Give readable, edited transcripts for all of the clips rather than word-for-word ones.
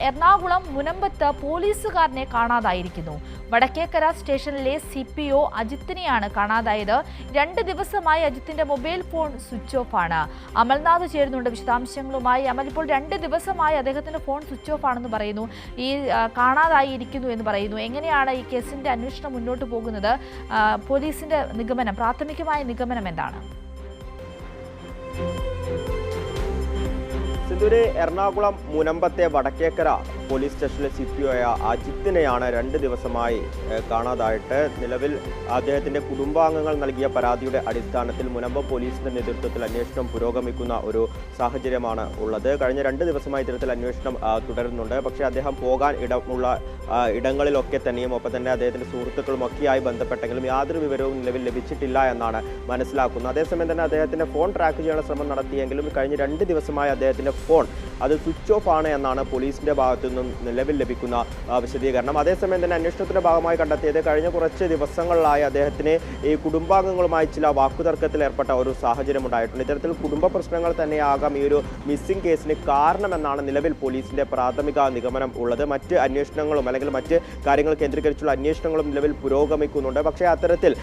എറണാകുളം മുനമ്പത്ത് പോലീസുകാരനെ കാണാതായിരിക്കുന്നു. വടക്കേക്കര സ്റ്റേഷനിലെ CPO അജിത്തിനെയാണ് കാണാതായത്. 2 ദിവസമായി അജിത്തിന്റെ മൊബൈൽ ഫോൺ സ്വിച്ച് ഓഫ് ആണ്. അമൽനാഥ് ചേരുന്നുണ്ട് വിശദാംശങ്ങളുമായി. അമൽ, ഇപ്പോൾ 2 ദിവസമായി അദ്ദേഹത്തിന്റെ ഫോൺ സ്വിച്ച് ഓഫ് ആണെന്ന് പറയുന്നു, ഈ കാണാതായിരിക്കുന്നു എന്ന് പറയുന്നു. എങ്ങനെയാണ് ഈ കേസിന്റെ അന്വേഷണം മുന്നോട്ട് പോകുന്നത്? പോലീസിന്റെ നിഗമനം, പ്രാഥമികമായ നിഗമനം എന്താണ്? എറണാകുളം മുനമ്പത്തെ വടക്കേക്കര പോലീസ് സ്റ്റേഷനിലെ CPO ആയ അജിത്തിനെയാണ് 2 ദിവസമായി കാണാതായിട്ട്. നിലവിൽ അദ്ദേഹത്തിന്റെ കുടുംബാംഗങ്ങൾ നൽകിയ പരാതിയുടെ അടിസ്ഥാനത്തിൽ മുനമ്പം പോലീസിന്റെ നേതൃത്വത്തിൽ അന്വേഷണം പുരോഗമിക്കുന്ന ഒരു സാഹചര്യമാണ് ഉള്ളത്. കഴിഞ്ഞ 2 ദിവസമായി ഇത്തരത്തിൽ അന്വേഷണം തുടരുന്നുണ്ട്. പക്ഷേ അദ്ദേഹം പോകാൻ ഇടങ്ങളിലൊക്കെ തന്നെയും ഒപ്പം തന്നെ അദ്ദേഹത്തിന്റെ സുഹൃത്തുക്കളും ഒക്കെയായി ബന്ധപ്പെട്ടെങ്കിലും യാതൊരു വിവരവും നിലവിൽ ലഭിച്ചിട്ടില്ല എന്നാണ് മനസ്സിലാക്കുന്നത്. അതേസമയം തന്നെ അദ്ദേഹത്തിന്റെ ഫോൺ ട്രാക്ക് ചെയ്യാനുള്ള ശ്രമം നടത്തിയെങ്കിലും കഴിഞ്ഞ 2 ദിവസമായി അദ്ദേഹത്തിന്റെ ഫോൺ അത് സ്വിച്ച് ഓഫ് ആണ് എന്നാണ് പോലീസിന്റെ ഭാഗത്തു നിന്നും നിലവിൽ ലഭിക്കുന്ന വിശദീകരണം. അതേസമയം തന്നെ അന്വേഷണത്തിന്റെ ഭാഗമായി കണ്ടെത്തിയത് കഴിഞ്ഞ കുറച്ച് ദിവസങ്ങളിലായി അദ്ദേഹത്തിന് ഈ കുടുംബാംഗങ്ങളുമായി ചില വാക്കുതർക്കത്തിൽ ഏർപ്പെട്ട ഒരു സാഹചര്യം ഉണ്ടായിട്ടുണ്ട്. ഇത്തരത്തിൽ കുടുംബ പ്രശ്നങ്ങൾ തന്നെയാകാം ഈ ഒരു മിസ്സിംഗ് കേസിന് കാരണമെന്നാണ് നിലവിൽ പോലീസിന്റെ പ്രാഥമിക നിഗമനം ഉള്ളത്. മറ്റ് അന്വേഷണങ്ങളും അല്ലെങ്കിൽ മറ്റ് കാര്യങ്ങൾ കേന്ദ്രീകരിച്ചുള്ള അന്വേഷണങ്ങളും നിലവിൽ പുരോഗമിക്കുന്നുണ്ട്. പക്ഷേ അത്തരത്തിൽ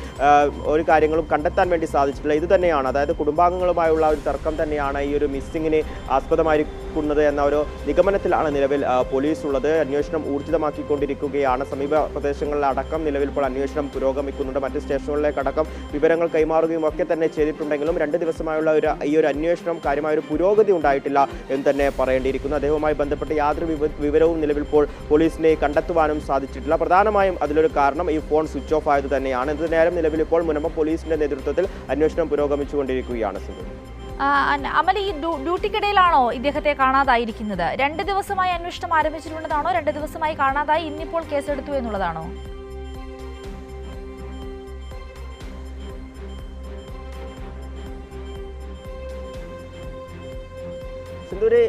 ഒരു കാര്യങ്ങളും കണ്ടെത്താൻ വേണ്ടി സാധിച്ചിട്ടില്ല. ഇത് തന്നെയാണ്, അതായത് കുടുംബാംഗങ്ങളുമായുള്ള ഒരു തർക്കം തന്നെയാണ് ഈ ഒരു മിസ്സിങ്ങിന് ആസ്പദമായിരിക്കുന്നത് എന്ന ഒരു നിഗമനത്തിലാണ് നിലവിൽ പോലീസ് ഉള്ളത്. അന്വേഷണം ഊർജിതമാക്കിക്കൊണ്ടിരിക്കുകയാണ്. സമീപ പ്രദേശങ്ങളിലടക്കം നിലവിൽ ഇപ്പോൾ അന്വേഷണം പുരോഗമിക്കുന്നുണ്ട്. മറ്റ് സ്റ്റേഷനുകളിലേക്കടക്കം വിവരങ്ങൾ കൈമാറുകയും ഒക്കെ തന്നെ ചെയ്തിട്ടുണ്ടെങ്കിലും 2 ദിവസമായുള്ള ഈ ഒരു അന്വേഷണം കാര്യമായൊരു പുരോഗതി ഉണ്ടായിട്ടില്ല എന്ന് തന്നെ പറയേണ്ടിയിരിക്കുന്നു. അദ്ദേഹവുമായി ബന്ധപ്പെട്ട് യാതൊരു വിവരവും നിലവിൽ ഇപ്പോൾ പോലീസിനെ കണ്ടെത്തുവാനും സാധിച്ചിട്ടില്ല. പ്രധാനമായും അതിലൊരു കാരണം ഈ ഫോൺ സ്വിച്ച് ഓഫ് ആയത് തന്നെയാണ്. എന്തിനാലും നിലവിൽ ഇപ്പോൾ മുനമ്പം പോലീസിന്റെ നേതൃത്വത്തിൽ അന്വേഷണം പുരോഗമിച്ചുകൊണ്ടിരിക്കുകയാണ്. അമൽ, ഈ ഡ്യൂട്ടിക്കിടയിലാണോ ഇദ്ദേഹത്തെ കാണാതായിരിക്കുന്നത്? 2 ദിവസമായി അന്വേഷണം ആരംഭിച്ചിട്ടുള്ളതാണോ? 2 ദിവസമായി കാണാതായി, ഇന്നിപ്പോൾ കേസെടുത്തു എന്നുള്ളതാണോ? സിന്ധൂരി,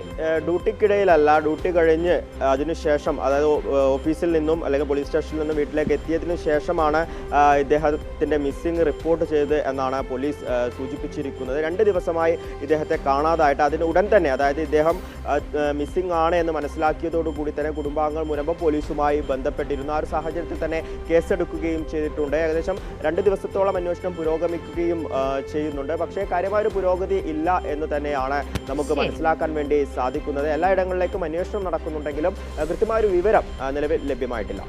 ഡ്യൂട്ടിക്കിടയിലല്ല, ഡ്യൂട്ടി കഴിഞ്ഞ് അതിനുശേഷം, അതായത് ഓഫീസിൽ നിന്നും അല്ലെങ്കിൽ പോലീസ് സ്റ്റേഷനിൽ നിന്നും വീട്ടിലേക്ക് എത്തിയതിനു ശേഷമാണ് ഇദ്ദേഹത്തിൻ്റെ മിസ്സിംഗ് റിപ്പോർട്ട് ചെയ്തത് എന്നാണ് പോലീസ് സൂചിപ്പിച്ചിരിക്കുന്നത്. 2 ദിവസമായി ഇദ്ദേഹത്തെ കാണാതായിട്ട് അതിനുടൻ തന്നെ, അതായത് ഇദ്ദേഹം മിസ്സിംഗ് ആണ് എന്ന് മനസ്സിലാക്കിയതോടുകൂടി തന്നെ കുടുംബാംഗങ്ങൾ മുനമ്പം പോലീസുമായി ബന്ധപ്പെട്ടിരുന്നു. ആ ഒരു സാഹചര്യത്തിൽ തന്നെ കേസെടുക്കുകയും ചെയ്തിട്ടുണ്ട്. ഏകദേശം 2 ദിവസത്തോളം അന്വേഷണം പുരോഗമിക്കുകയും ചെയ്യുന്നുണ്ട്. പക്ഷേ കാര്യമായൊരു പുരോഗതി ഇല്ല എന്ന് തന്നെയാണ് നമുക്ക് മനസ്സിലാക്കാൻ വേണ്ടി സാധിക്കുന്നത്. എല്ലായിടങ്ങളിലേക്കും അന്വേഷണം നടക്കുന്നുണ്ടെങ്കിലും കൃത്യമായൊരു വിവരം നിലവിൽ ലഭ്യമായിട്ടില്ല.